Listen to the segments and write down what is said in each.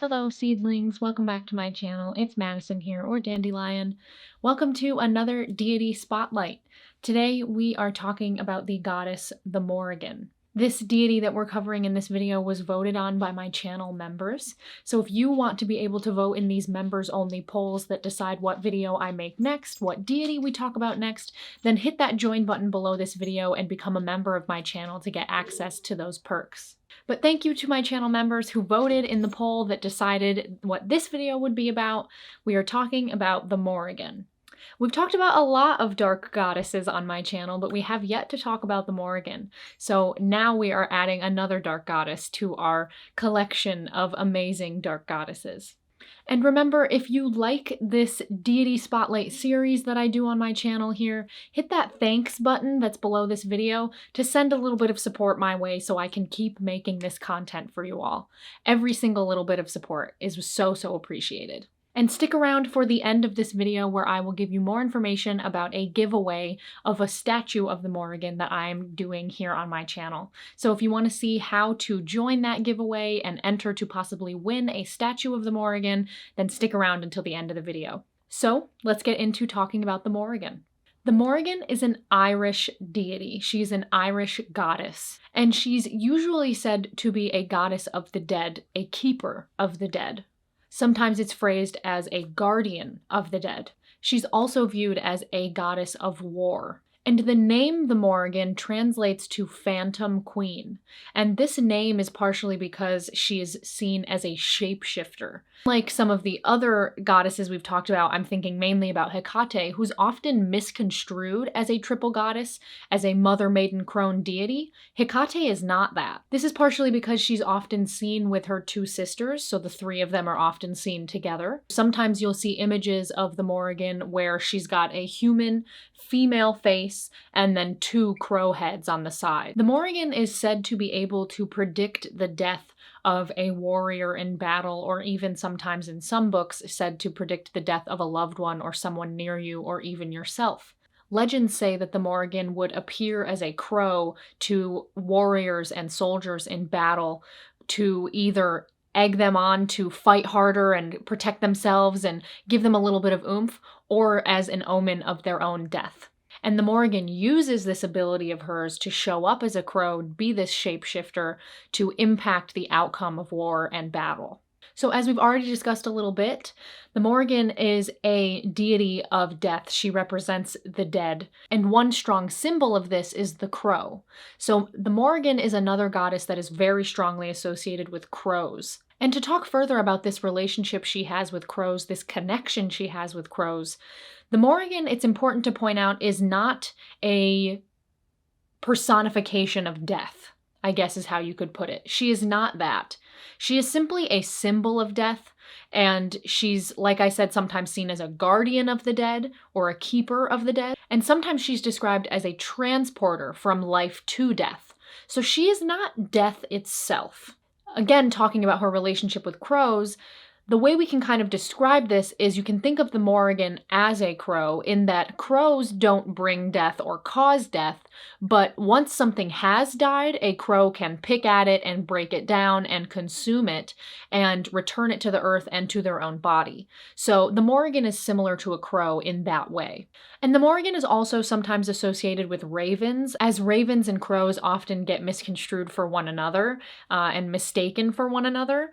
Hello, seedlings. Welcome back to my channel. It's Madison here, or Dandelion. Welcome to another deity spotlight. Today we are talking about the goddess, the Morrigan. This deity that we're covering in this video was voted on by my channel members. So if you want to be able to vote in these members-only polls that decide what video I make next, what deity we talk about next, then hit that join button below this video and become a member of my channel to get access to those perks. But thank you to my channel members who voted in the poll that decided what this video would be about. We are talking about the Morrigan. We've talked about a lot of dark goddesses on my channel, but we have yet to talk about the Morrigan. So now we are adding another dark goddess to our collection of amazing dark goddesses. And remember, if you like this deity spotlight series that I do on my channel here, hit that thanks button that's below this video to send a little bit of support my way so I can keep making this content for you all. Every single little bit of support is so appreciated. And stick around for the end of this video where I will give you more information about a giveaway of a statue of the Morrigan that I'm doing here on my channel. So if you want to see how to join that giveaway and enter to possibly win a statue of the Morrigan, then stick around until the end of the video. So let's get into talking about the Morrigan. The Morrigan is an Irish deity. She's an Irish goddess, and she's usually said to be a goddess of the dead, a keeper of the dead. Sometimes it's phrased as a guardian of the dead. She's also viewed as a goddess of war. And the name the Morrigan translates to Phantom Queen. And this name is partially because she is seen as a shapeshifter. Like some of the other goddesses we've talked about, I'm thinking mainly about Hecate, who's often misconstrued as a triple goddess, as a mother, maiden, crone deity. Hecate is not that. This is partially because she's often seen with her two sisters, so the three of them are often seen together. Sometimes you'll see images of the Morrigan where she's got a human female face and then two crow heads on the side. The Morrigan is said to be able to predict the death of a warrior in battle, or even sometimes in some books said to predict the death of a loved one or someone near you or even yourself. Legends say that the Morrigan would appear as a crow to warriors and soldiers in battle to either egg them on to fight harder and protect themselves and give them a little bit of oomph, or as an omen of their own death. And the Morrigan uses this ability of hers to show up as a crow, be this shapeshifter, to impact the outcome of war and battle. So as we've already discussed a little bit, the Morrigan is a deity of death. She represents the dead. And one strong symbol of this is the crow. So the Morrigan is another goddess that is very strongly associated with crows. And to talk further about this relationship she has with crows, this connection she has with crows, the Morrigan, it's important to point out, is not a personification of death, I guess is how you could put it. She is not that. She is simply a symbol of death, and she's, like I said, sometimes seen as a guardian of the dead or a keeper of the dead, and sometimes she's described as a transporter from life to death. So she is not death itself. Again, talking about her relationship with crows, the way we can kind of describe this is you can think of the Morrigan as a crow in that crows don't bring death or cause death, but once something has died, a crow can pick at it and break it down and consume it and return it to the earth and to their own body. So the Morrigan is similar to a crow in that way. And the Morrigan is also sometimes associated with ravens, as ravens and crows often get misconstrued for one another and mistaken for one another.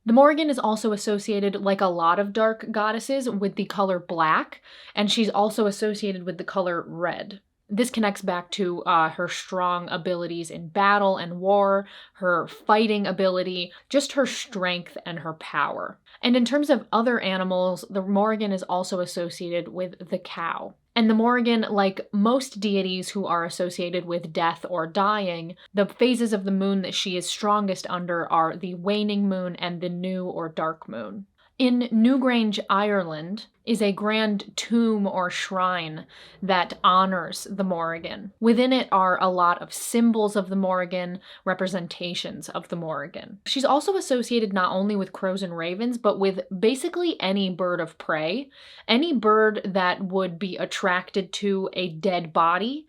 The Morrigan is also associated, like a lot of dark goddesses, with the color black, and she's also associated with the color red. This connects back to her strong abilities in battle and war, her fighting ability, just her strength and her power. And in terms of other animals, the Morrigan is also associated with the cow. And the Morrigan, like most deities who are associated with death or dying, the phases of the moon that she is strongest under are the waning moon and the new or dark moon. In Newgrange, Ireland, is a grand tomb or shrine that honors the Morrigan. Within it are a lot of symbols of the Morrigan, representations of the Morrigan. She's also associated not only with crows and ravens, but with basically any bird of prey. Any bird that would be attracted to a dead body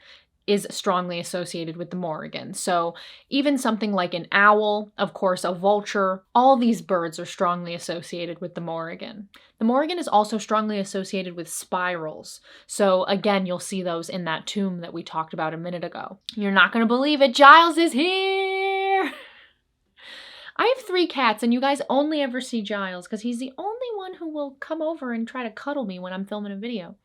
is strongly associated with the Morrigan. So even something like an owl, of course, a vulture, all these birds are strongly associated with the Morrigan. The Morrigan is also strongly associated with spirals. So again, you'll see those in that tomb that we talked about a minute ago. You're not going to believe it, Giles is here! I have 3 cats, and you guys only ever see Giles because he's the only one who will come over and try to cuddle me when I'm filming a video.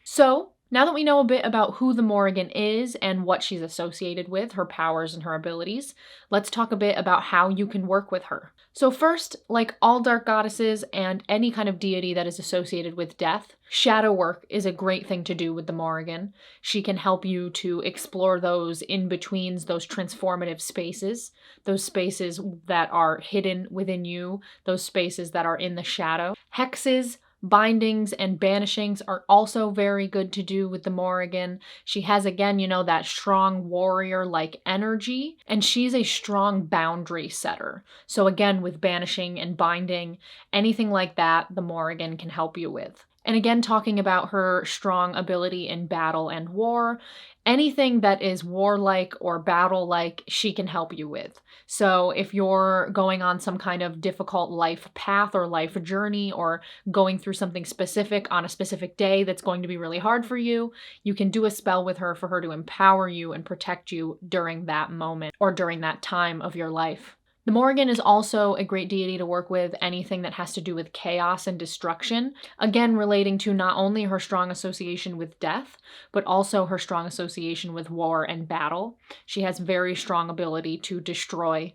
So, now that we know a bit about who the Morrigan is and what she's associated with, her powers and her abilities, let's talk a bit about how you can work with her. So first, like all dark goddesses and any kind of deity that is associated with death, shadow work is a great thing to do with the Morrigan. She can help you to explore those in-betweens, those transformative spaces, those spaces that are hidden within you, those spaces that are in the shadow. Hexes, bindings, and banishings are also very good to do with the Morrigan. She has, again, that strong warrior-like energy, and she's a strong boundary setter. So again, with banishing and binding, anything like that, the Morrigan can help you with. And again, talking about her strong ability in battle and war, anything that is warlike or battle-like, she can help you with. So if you're going on some kind of difficult life path or life journey, or going through something specific on a specific day that's going to be really hard for you, you can do a spell with her for her to empower you and protect you during that moment or during that time of your life. The Morrigan is also a great deity to work with anything that has to do with chaos and destruction, again relating to not only her strong association with death, but also her strong association with war and battle. She has very strong ability to destroy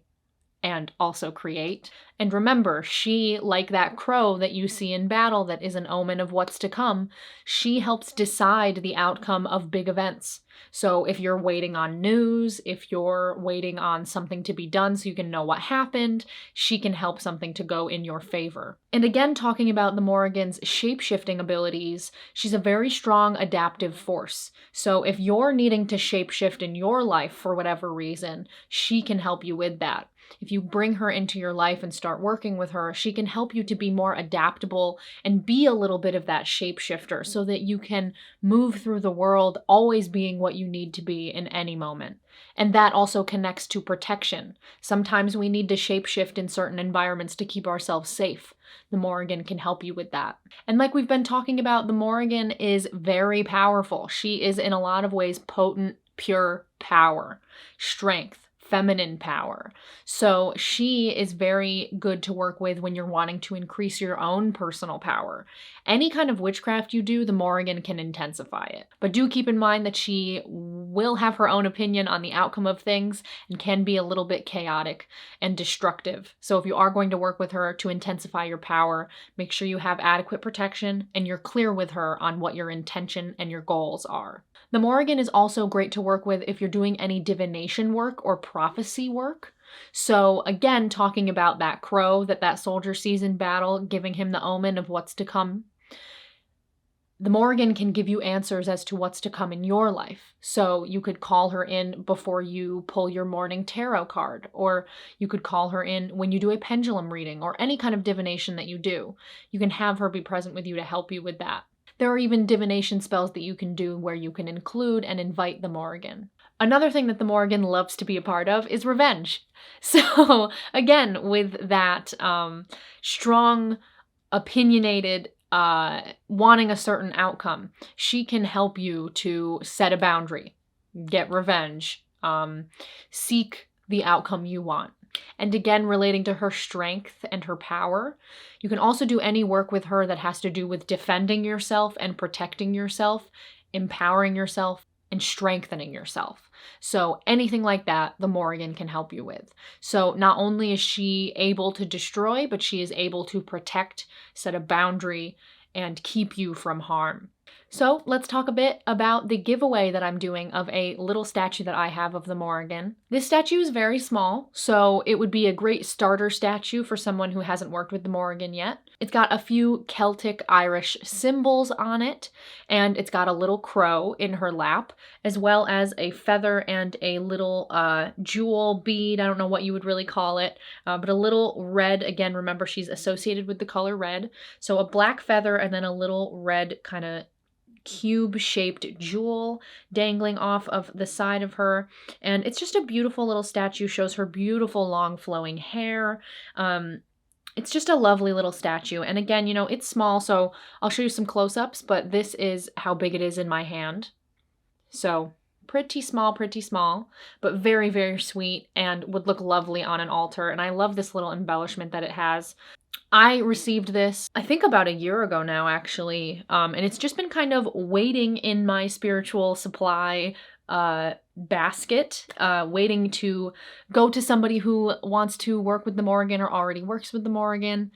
and also create. And remember, she, like that crow that you see in battle that is an omen of what's to come, she helps decide the outcome of big events. So if you're waiting on news, if you're waiting on something to be done so you can know what happened, she can help something to go in your favor. And again, talking about the Morrigan's shape-shifting abilities, she's a very strong adaptive force. So if you're needing to shape-shift in your life for whatever reason, she can help you with that. If you bring her into your life and start working with her, she can help you to be more adaptable and be a little bit of that shapeshifter so that you can move through the world always being what you need to be in any moment. And that also connects to protection. Sometimes we need to shapeshift in certain environments to keep ourselves safe. The Morrigan can help you with that. And like we've been talking about, the Morrigan is very powerful. She is in a lot of ways potent, pure power, strength, feminine power. So she is very good to work with when you're wanting to increase your own personal power. Any kind of witchcraft you do, the Morrigan can intensify it. But do keep in mind that she will have her own opinion on the outcome of things and can be a little bit chaotic and destructive. So if you are going to work with her to intensify your power, make sure you have adequate protection and you're clear with her on what your intention and your goals are. The Morrigan is also great to work with if you're doing any divination work or prophecy work. So again, talking about that crow that soldier sees in battle, giving him the omen of what's to come. The Morrigan can give you answers as to what's to come in your life. So you could call her in before you pull your morning tarot card, or you could call her in when you do a pendulum reading or any kind of divination that you do. You can have her be present with you to help you with that. There are even divination spells that you can do where you can include and invite the Morrigan. Another thing that the Morrigan loves to be a part of is revenge. So again, with that strong, opinionated, wanting a certain outcome, she can help you to set a boundary, get revenge, seek the outcome you want. And again, relating to her strength and her power, you can also do any work with her that has to do with defending yourself and protecting yourself, empowering yourself, and strengthening yourself. So anything like that, the Morrigan can help you with. So not only is she able to destroy, but she is able to protect, set a boundary, and keep you from harm. So let's talk a bit about the giveaway that I'm doing of a little statue that I have of the Morrigan. This statue is very small, so it would be a great starter statue for someone who hasn't worked with the Morrigan yet. It's got a few Celtic Irish symbols on it, and it's got a little crow in her lap, as well as a feather and a little jewel bead, I don't know what you would really call it, but a little red, again, remember she's associated with the color red, so a black feather and then a little red kind of cube-shaped jewel dangling off of the side of her. And it's just a beautiful little statue, shows her beautiful long flowing hair. It's just a lovely little statue. And again, you know, it's small, so I'll show you some close-ups, but this is how big it is in my hand. So pretty small, but very, very sweet and would look lovely on an altar. And I love this little embellishment that it has. I received this, I think about a year ago now, actually, and it's just been kind of waiting in my spiritual supply basket, waiting to go to somebody who wants to work with the Morrigan or already works with the Morrigan.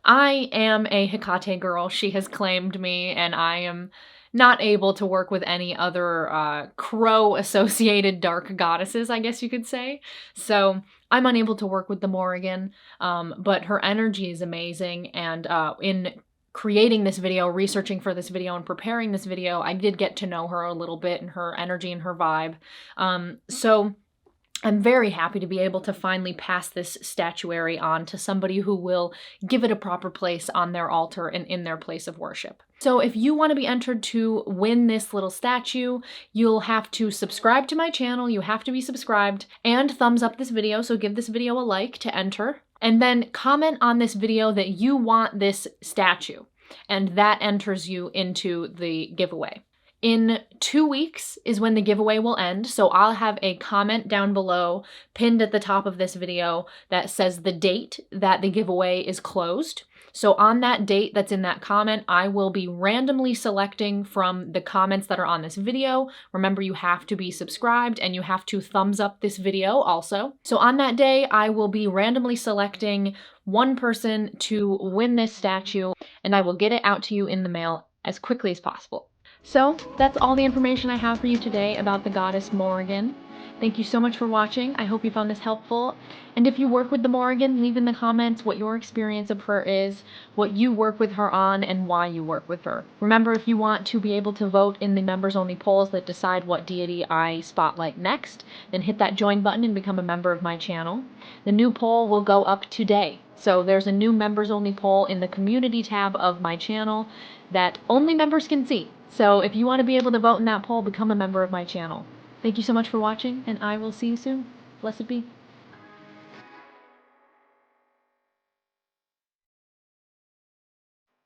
I am a Hecate girl, she has claimed me, and I am not able to work with any other crow-associated dark goddesses, I guess you could say. So I'm unable to work with the Morrigan, but her energy is amazing, and in creating this video, researching for this video, and preparing this video, I did get to know her a little bit and her energy and her vibe. So I'm very happy to be able to finally pass this statuary on to somebody who will give it a proper place on their altar and in their place of worship. So if you want to be entered to win this little statue, you'll have to subscribe to my channel, you have to be subscribed, and thumbs up this video, so give this video a like to enter. And then comment on this video that you want this statue, and that enters you into the giveaway. In 2 weeks is when the giveaway will end, so I'll have a comment down below pinned at the top of this video that says the date that the giveaway is closed. So on that date that's in that comment, I will be randomly selecting from the comments that are on this video. Remember, you have to be subscribed and you have to thumbs up this video also. So on that day, I will be randomly selecting one person to win this statue, and I will get it out to you in the mail as quickly as possible. So that's all the information I have for you today about the goddess Morrigan. Thank you so much for watching. I hope you found this helpful. And if you work with the Morrigan, leave in the comments what your experience of her is, what you work with her on, and why you work with her. Remember, if you want to be able to vote in the members-only polls that decide what deity I spotlight next, then hit that join button and become a member of my channel. The new poll will go up today. So there's a new members-only poll in the community tab of my channel that only members can see. So if you want to be able to vote in that poll, become a member of my channel. Thank you so much for watching, and I will see you soon. Blessed be.